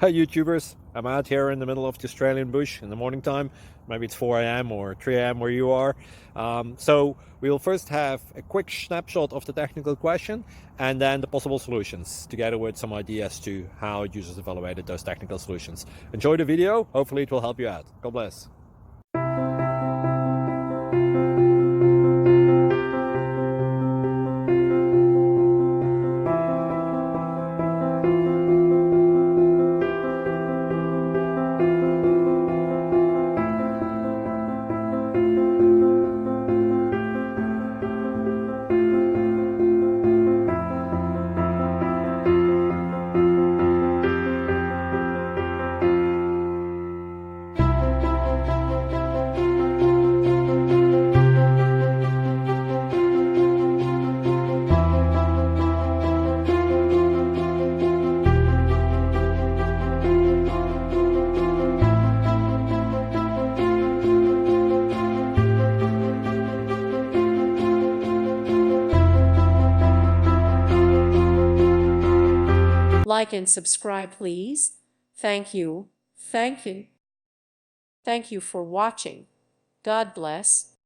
Hi YouTubers, I'm out here in the middle of the Australian bush in the morning time. Maybe it's 4 a.m. or 3 a.m. where you are. So we'll first have a quick snapshot of the technical question and then the possible solutions, together with some ideas to how users evaluated those technical solutions. Enjoy the video, hopefully it will help you out. God bless. Like and subscribe, please. Thank you. Thank you. Thank you for watching. God bless.